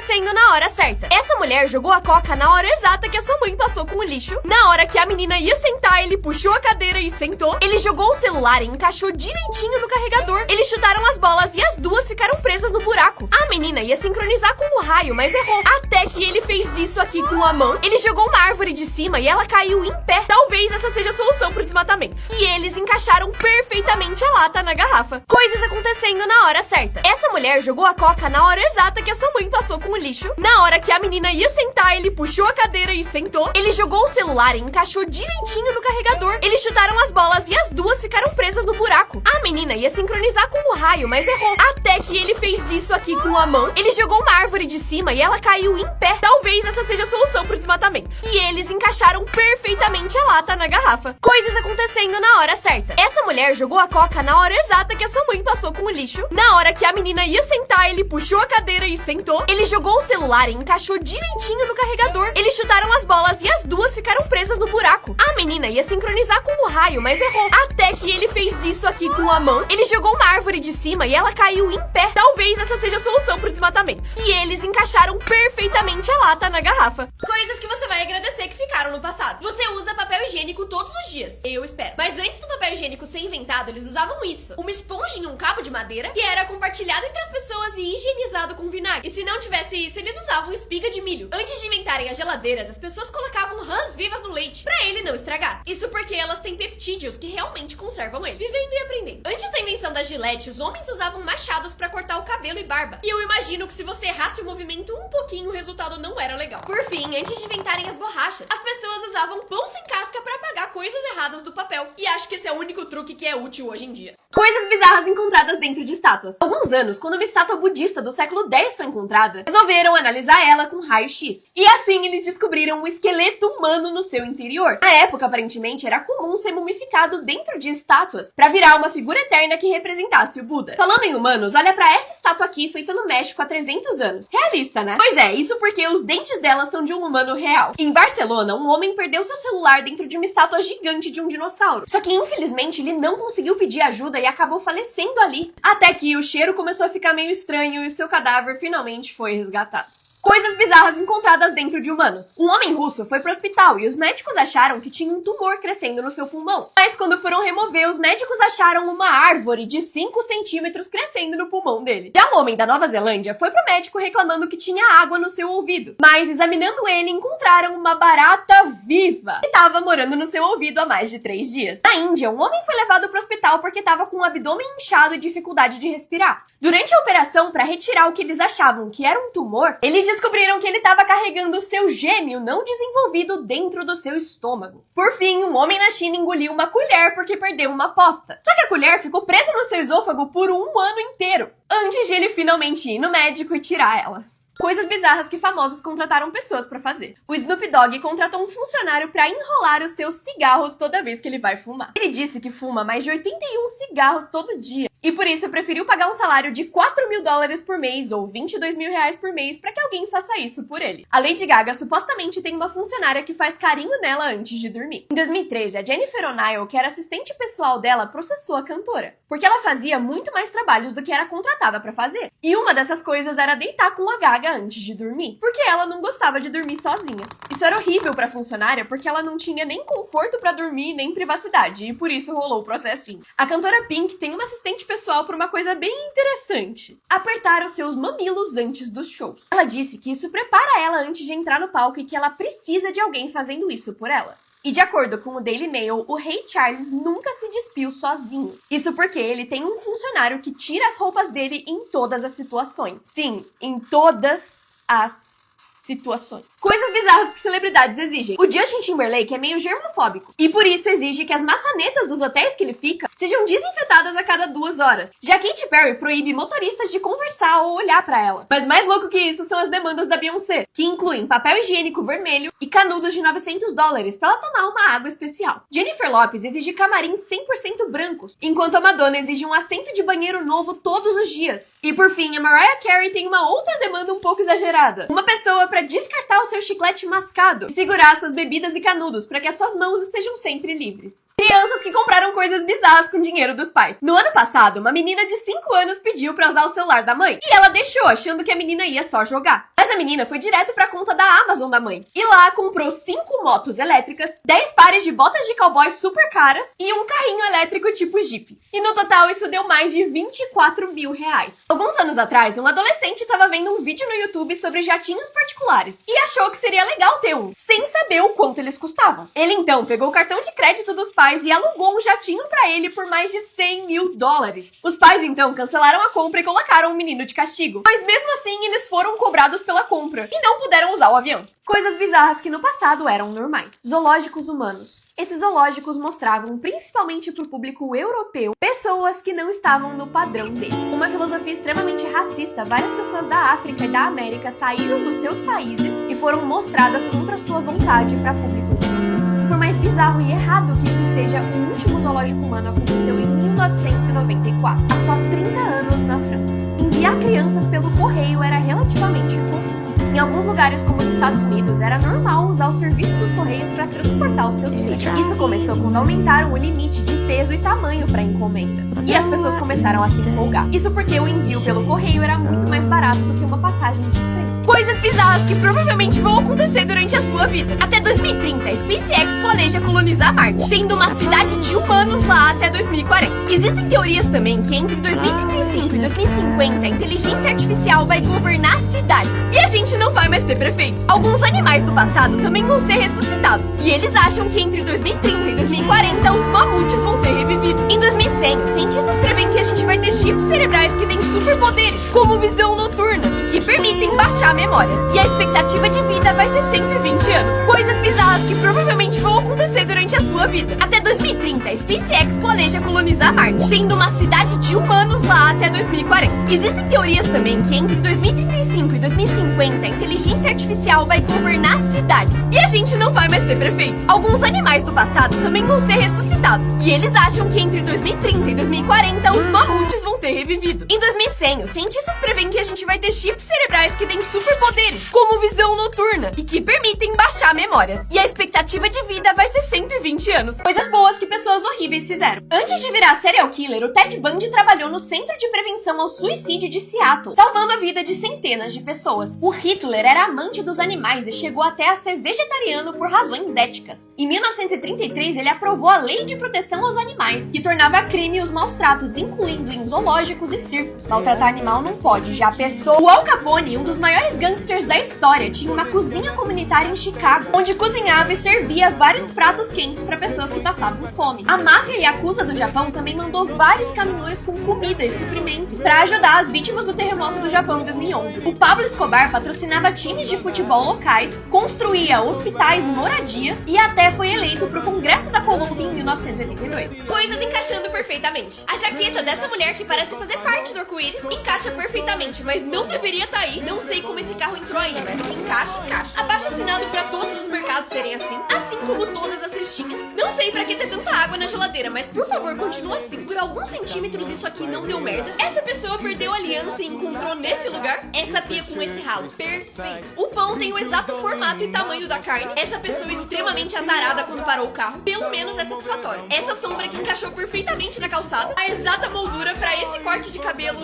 acontecendo na hora certa. Essa mulher jogou a coca na hora exata que a sua mãe passou com o lixo. Na hora que a menina ia sentar, ele puxou a cadeira e sentou. Ele jogou o celular e encaixou direitinho no carregador. Eles chutaram as bolas e as duas ficaram presas no buraco. A menina ia sincronizar com o raio, mas errou. Até que ele fez isso aqui com a mão. Ele jogou uma árvore de cima e ela caiu em pé. Talvez essa seja a solução pro desmatamento. E eles encaixaram perfeitamente a lata na garrafa. Coisas acontecendo na hora certa. Essa mulher jogou a coca na hora exata que a sua mãe passou com o lixo. Na hora que a menina ia sentar, ele puxou a cadeira e sentou. Ele jogou o celular e encaixou direitinho no carregador. Eles chutaram as bolas e as duas ficaram presas no buraco. A menina ia sincronizar com o raio, mas errou. Até que ele fez isso aqui com a mão. Ele jogou uma árvore de cima e ela caiu em pé. Talvez essa seja a solução pro desmatamento. E eles encaixaram perfeitamente a lata na garrafa. Coisas acontecendo na hora certa. Essa mulher jogou a coca na hora exata que a sua mãe passou com o lixo. Na hora que a menina ia sentar, ele puxou a cadeira e sentou. Ele jogou o celular e encaixou direitinho no carregador. Eles chutaram as bolas e as duas ficaram presas no buraco. A menina ia sincronizar com o raio, mas errou. Até que ele fez isso aqui com a mão. Ele jogou uma árvore de cima e ela caiu em pé. Talvez essa seja a solução pro desmatamento. E eles encaixaram perfeitamente a lata na garrafa. Coisas que você vai agradecer que ficaram no passado. Você usa papel higiênico todos os dias. Eu espero. Mas antes do papel higiênico ser inventado, eles usavam isso. Uma esponja em um cabo de madeira que era compartilhado entre as pessoas e higienizado com vinagre. E se não tivesse isso, eles usavam espiga de milho. Antes de inventarem as geladeiras, as pessoas colocavam rãs vivas no leite pra ele não estragar. Isso porque elas têm peptídeos que realmente conservam ele. Vivendo e aprendendo. Antes da invenção da Gillette, os homens usavam machados pra cortar o cabelo e barba. E eu imagino que se você errasse o movimento um pouquinho, o resultado não era legal. Por fim, antes de inventarem as borrachas, as pessoas usavam pão sem casca pra apagar coisas erradas do papel. E acho que esse é o único truque que é útil hoje em dia. Coisas bizarras encontradas dentro de estátuas. Há alguns anos, quando uma estátua budista do século X foi encontrada, resolveram analisar ela com raio-x. E assim eles descobriram um esqueleto humano no seu interior. Na época, aparentemente, era comum ser mumificado dentro de estátuas pra virar uma figura eterna que representasse o Buda. Falando em humanos, olha pra essa estátua aqui feita no México há 300 anos. Realista, né? Pois é, isso porque os dentes dela são de um humano real. Em Barcelona, um homem perdeu seu celular dentro de uma estátua gigante de um dinossauro. Só que, infelizmente, ele não conseguiu pedir ajuda e acabou falecendo ali. Até que o cheiro começou a ficar meio estranho e o seu cadáver finalmente foi resgatado. Coisas bizarras encontradas dentro de humanos. Um homem russo foi pro hospital e os médicos acharam que tinha um tumor crescendo no seu pulmão. Mas quando foram remover, os médicos acharam uma árvore de 5 centímetros crescendo no pulmão dele. Já um homem da Nova Zelândia foi pro médico reclamando que tinha água no seu ouvido. Mas examinando ele, encontraram uma barata viva que estava morando no seu ouvido há mais de 3 dias. Na Índia, um homem foi levado pro hospital porque estava com o abdômen inchado e dificuldade de respirar. Durante a operação, para retirar o que eles achavam que era um tumor, eles descobriram que ele estava carregando seu gêmeo não desenvolvido dentro do seu estômago. Por fim, um homem na China engoliu uma colher porque perdeu uma aposta. Só que a colher ficou presa no seu esôfago por um ano inteiro, antes de ele finalmente ir no médico e tirar ela. Coisas bizarras que famosos contrataram pessoas pra fazer. O Snoop Dogg contratou um funcionário pra enrolar os seus cigarros toda vez que ele vai fumar. Ele disse que fuma mais de 81 cigarros todo dia. E por isso preferiu pagar um salário de $4.000 por mês ou R$22.000 por mês pra que alguém faça isso por ele. A Lady Gaga supostamente tem uma funcionária que faz carinho nela antes de dormir. Em 2013, a Jennifer O'Neill, que era assistente pessoal dela, processou a cantora, porque ela fazia muito mais trabalhos do que era contratada pra fazer. E uma dessas coisas era deitar com a Gaga antes de dormir, porque ela não gostava de dormir sozinha. Isso era horrível pra funcionária, porque ela não tinha nem conforto pra dormir, nem privacidade, e por isso rolou o processinho. A cantora Pink tem uma assistente pessoal por uma coisa bem interessante: apertar os seus mamilos antes dos shows. Ela disse que isso prepara ela antes de entrar no palco e que ela precisa de alguém fazendo isso por ela. E de acordo com o Daily Mail, o Rei Charles nunca se despiu sozinho. Isso porque ele tem um funcionário que tira as roupas dele em todas as situações. Sim, em todas as situações. Coisas bizarras que celebridades exigem. O Justin Timberlake é meio germofóbico e por isso exige que as maçanetas dos hotéis que ele fica sejam desinfetadas a cada 2 horas. Já Katy Perry proíbe motoristas de conversar ou olhar pra ela. Mas mais louco que isso são as demandas da Beyoncé, que incluem papel higiênico vermelho e canudos de $900 pra ela tomar uma água especial. Jennifer Lopez exige camarins 100% brancos, enquanto a Madonna exige um assento de banheiro novo todos os dias. E por fim, a Mariah Carey tem uma outra demanda um pouco exagerada: uma pessoa pra descartar o seu chiclete mascado e segurar suas bebidas e canudos para que as suas mãos estejam sempre livres. Crianças que compraram coisas bizarras com dinheiro dos pais. No ano passado, uma menina de 5 anos pediu para usar o celular da mãe e ela deixou, achando que a menina ia só jogar. Mas a menina foi direto pra conta da Amazon da mãe. E lá comprou 5 motos elétricas, 10 pares de botas de cowboy super caras e um carrinho elétrico tipo Jeep. E no total isso deu mais de 24 mil reais. Alguns anos atrás, um adolescente estava vendo um vídeo no YouTube sobre jatinhos particulares e achou que seria legal ter um, sem saber o quanto eles custavam. Ele então pegou o cartão de crédito dos pais e alugou um jatinho pra ele por mais de 100 mil dólares. Os pais então cancelaram a compra e colocaram o menino de castigo. Mas mesmo assim, eles foram cobrados pela compra e não puderam usar o avião. Coisas bizarras que no passado eram normais. Zoológicos humanos. Esses zoológicos mostravam, principalmente para o público europeu, pessoas que não estavam no padrão dele. Uma filosofia extremamente racista, várias pessoas da África e da América saíram dos seus países e foram mostradas contra sua vontade para públicos europeus. Por mais bizarro e errado que isso seja, o último zoológico humano aconteceu em 1994, há só 30 anos na França. Enviar crianças pelo correio era relativamente comum. Em alguns lugares, como nos Estados Unidos, era normal usar o serviço dos correios para transportar os seus filhos. Isso começou quando aumentaram o limite de peso e tamanho para encomendas. E as pessoas começaram a se empolgar. Isso porque o envio pelo correio era muito mais barato do que uma passagem de trem. Coisas bizarras que provavelmente vão acontecer durante a sua vida. Até 2030, a SpaceX planeja colonizar Marte, tendo uma cidade de humanos lá até 2040. Existem teorias também que entre 2035 e 2050, a inteligência artificial vai governar cidades. E a gente não vai mais ter prefeito. Alguns animais do passado também vão ser ressuscitados. E eles acham que entre 2030 e 2040, os mamutes vão ter revivido. Em 2100, cientistas prevêem que a gente vai ter chips cerebrais que têm superpoderes, como visão noturna, e que permitem baixar memórias. E a expectativa de vida vai ser 120 anos. Coisas bizarras que provavelmente vão acontecer durante a sua vida. Até 2030, a SpaceX planeja colonizar Marte, tendo uma cidade de humanos lá até 2040. Existem teorias também que entre 2035 e 2050, a inteligência artificial vai governar cidades. E a gente não vai mais ter prefeito. Alguns animais do passado também vão ser ressuscitados. E eles acham que entre 2030 e 2040, os mamutes vão ter revivido. Em 2100, os cientistas prevêem que a gente vai ter chips cerebrais que têm superpoderes, como visão noturna, e que permitem baixar memórias. E a expectativa de vida vai ser 120 anos. Coisas boas que pessoas horríveis fizeram. Antes de virar serial killer, o Ted Bundy trabalhou no Centro de Prevenção ao Suicídio de Seattle, salvando a vida de centenas de pessoas. O Hitler era amante dos animais e chegou até a ser vegetariano por razões éticas. Em 1933, ele aprovou a Lei de Proteção aos Animais, que tornava crime os maus tratos, incluindo em zoológicos e circos. Maltratar animal não pode, já pensou? O Al Capone, um dos maiores gangsters da história, tinha uma cozinha comunitária em Chicago, onde cozinhava e servia vários pratos quentes para pessoas que passavam fome. A máfia Yakuza do Japão também mandou vários caminhões com comida e suprimento para ajudar as vítimas do terremoto do Japão em 2011. O Pablo Escobar patrocinava times de futebol locais, construía hospitais e moradias e até foi eleito para o Congresso da Colômbia em 1982. Coisas encaixando perfeitamente. A jaqueta dessa mulher que parece fazer parte do arco-íris encaixa perfeitamente, mas não deveria estar aí. Não sei como esse carro entrou aí, mas que encaixa, encaixa. Abaixo assinado para todos os mercados serem assim como todas as cestinhas. Não sei pra que ter tanta água na geladeira, mas por favor, continua assim. Por alguns centímetros isso aqui não deu merda. Essa pessoa perdeu a aliança e encontrou nesse lugar essa pia com esse ralo. Perfeito. O pão tem o exato formato e tamanho da carne. Essa pessoa extremamente azarada quando parou o carro, pelo menos é satisfatório. Essa sombra que encaixou perfeitamente na calçada, a exata moldura pra esse corte de cabelo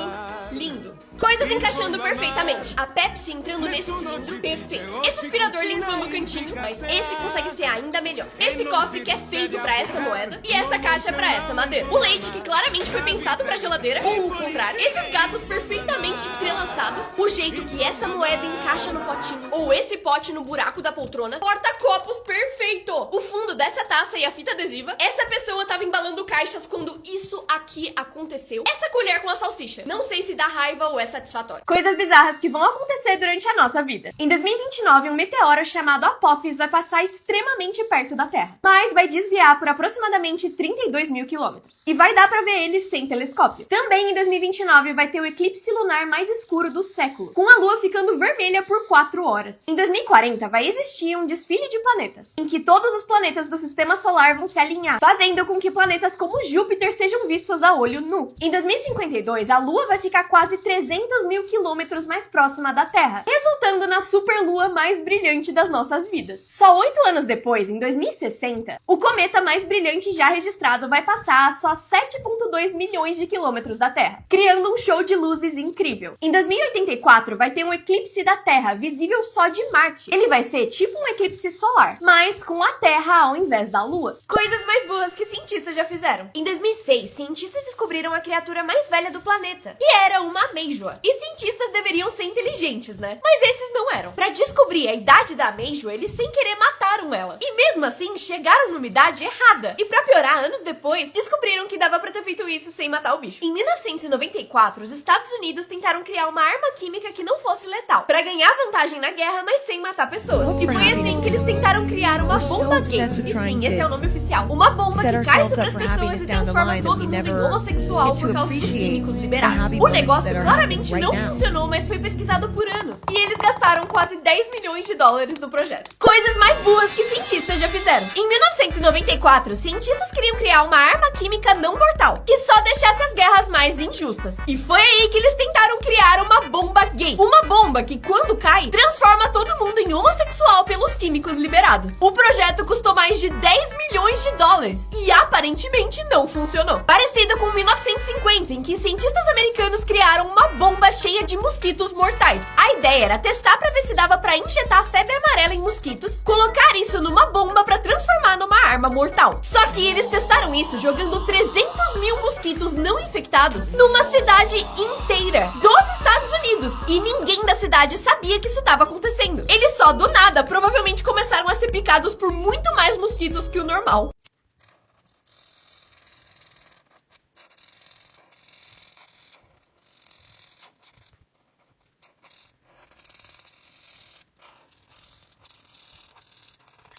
lindo. Coisas encaixando perfeitamente. A Pepsi entrando nesse cilindro, perfeito. Esse aspirador limpando o cantinho, mas esse consegue ser ainda melhor. Esse cofre que é feito pra essa moeda e essa caixa pra essa madeira. O leite que claramente foi pensado pra geladeira, ou o contrário. Esses gatos perfeitamente entrelaçados. O jeito que essa moeda encaixa no potinho, ou esse pote no buraco da poltrona. Porta-copos perfeito. O fundo dessa taça e a fita adesiva. Essa pessoa tava embalando caixas quando isso aqui aconteceu. Essa colher com a salsicha. Não sei se dá raiva ou é satisfatório. Coisas bizarras que vão acontecer durante a nossa vida. Em 2029, um meteoro chamado Apophis vai passar extremamente perto da Terra, mas vai desviar por aproximadamente 32 mil quilômetros. E vai dar pra ver ele sem telescópio. Também em 2029 vai ter o eclipse lunar mais escuro do século, com a Lua ficando vermelha por 4 horas. Em 2040 vai existir um desfile de planetas, em que todos os planetas do sistema solar vão se alinhar, fazendo com que planetas como Júpiter sejam vistos a olho nu. Em 2052, a Lua vai ficar quase 300 300 mil quilômetros mais próxima da Terra, resultando na superlua mais brilhante das nossas vidas. Só 8 anos depois, em 2060, o cometa mais brilhante já registrado vai passar a só 7,2 milhões de quilômetros da Terra, criando um show de luzes incrível. Em 2084 vai ter um eclipse da Terra, visível só de Marte. Ele vai ser tipo um eclipse solar, mas com a Terra ao invés da Lua. Coisas mais boas que cientistas já fizeram. Em 2006, cientistas descobriram a criatura mais velha do planeta, que era uma amêijoa. E cientistas deveriam ser inteligentes, né? Mas esses não eram. Pra descobrir a idade da amêijoa, eles sem querer mataram ela. E mesmo assim, chegaram numa idade errada. E pra piorar, anos depois, descobriram que dava pra ter feito isso sem matar o bicho. Em 1994, os Estados Unidos tentaram criar uma arma química que não fosse letal, pra ganhar vantagem na guerra, mas sem matar pessoas. E foi assim que eles tentaram criar uma bomba gay. E sim, esse é o nome oficial. Uma bomba que cai sobre as pessoas e transforma todo mundo em homossexual por causa dos químicos liberados. O negócio claramente não funcionou, mas foi pesquisado por anos. E eles gastaram quase 10 milhões de dólares no projeto. Coisas mais boas que cientistas já fizeram. Em 1994, cientistas queriam criar uma arma química não mortal, que só deixasse as guerras mais injustas. E foi aí que eles tentaram criar uma bomba gay. Uma bomba que, quando cai, transforma todo mundo em homossexual pelos químicos liberados. O projeto custou mais de 10 milhões de dólares e aparentemente não funcionou. Parecido com 1950, em que cientistas americanos criaram uma bomba cheia de mosquitos mortais. A ideia era testar pra ver se dava pra injetar febre amarela em mosquitos, colocar isso numa bomba pra transformar numa arma mortal. Só que eles testaram isso jogando 300 mil mosquitos não infectados numa cidade inteira dos Estados Unidos. E ninguém da cidade sabia que isso estava acontecendo. Eles só, do nada, provavelmente começaram a ser picados por muito mais mosquitos que o normal.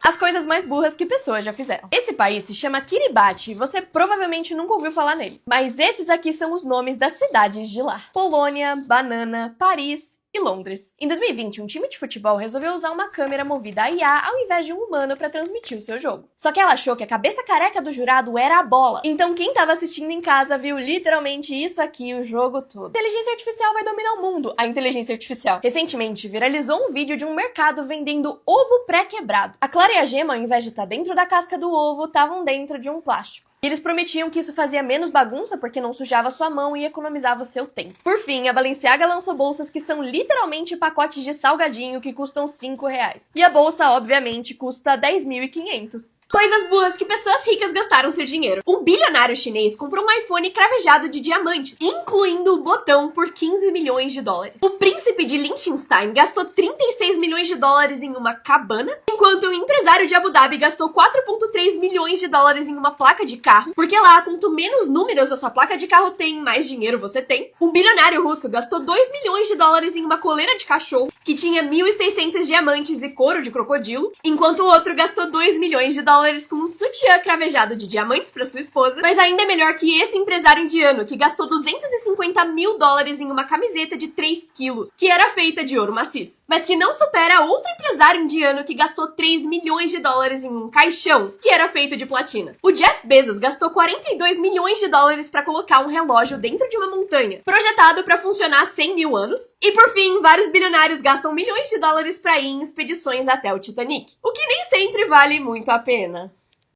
As coisas mais burras que pessoas já fizeram. Esse país se chama Kiribati e você provavelmente nunca ouviu falar nele. Mas esses aqui são os nomes das cidades de lá: Polônia, Banana, Paris e Londres. Em 2020, um time de futebol resolveu usar uma câmera movida a IA ao invés de um humano para transmitir o seu jogo. Só que ela achou que a cabeça careca do jurado era a bola. Então quem tava assistindo em casa viu literalmente isso aqui o jogo todo. A inteligência artificial vai dominar o mundo. A inteligência artificial. Recentemente, viralizou um vídeo de um mercado vendendo ovo pré-quebrado. A clara e a gema, ao invés de estar dentro da casca do ovo, estavam dentro de um plástico. E eles prometiam que isso fazia menos bagunça porque não sujava sua mão e economizava o seu tempo. Por fim, a Balenciaga lançou bolsas que são literalmente pacotes de salgadinho que custam R$5. E a bolsa, obviamente, custa 10.500. Coisas boas que pessoas ricas gastaram seu dinheiro. Um bilionário chinês comprou um iPhone cravejado de diamantes, incluindo o botão, por 15 milhões de dólares. O príncipe de Liechtenstein gastou 36 milhões de dólares em uma cabana, enquanto o empresário de Abu Dhabi gastou 4,3 milhões de dólares em uma placa de carro, porque lá, quanto menos números a sua placa de carro tem, mais dinheiro você tem. Um bilionário russo gastou 2 milhões de dólares em uma coleira de cachorro, que tinha 1.600 diamantes e couro de crocodilo, enquanto o outro gastou 2 milhões de dólares com um sutiã cravejado de diamantes para sua esposa. Mas ainda é melhor que esse empresário indiano, que gastou 250 mil dólares em uma camiseta de 3 quilos, que era feita de ouro maciço. Mas que não supera outro empresário indiano que gastou 3 milhões de dólares em um caixão, que era feito de platina. O Jeff Bezos gastou 42 milhões de dólares para colocar um relógio dentro de uma montanha, projetado para funcionar 100 mil anos. E por fim, vários bilionários gastam milhões de dólares para ir em expedições até o Titanic, o que nem sempre vale muito a pena.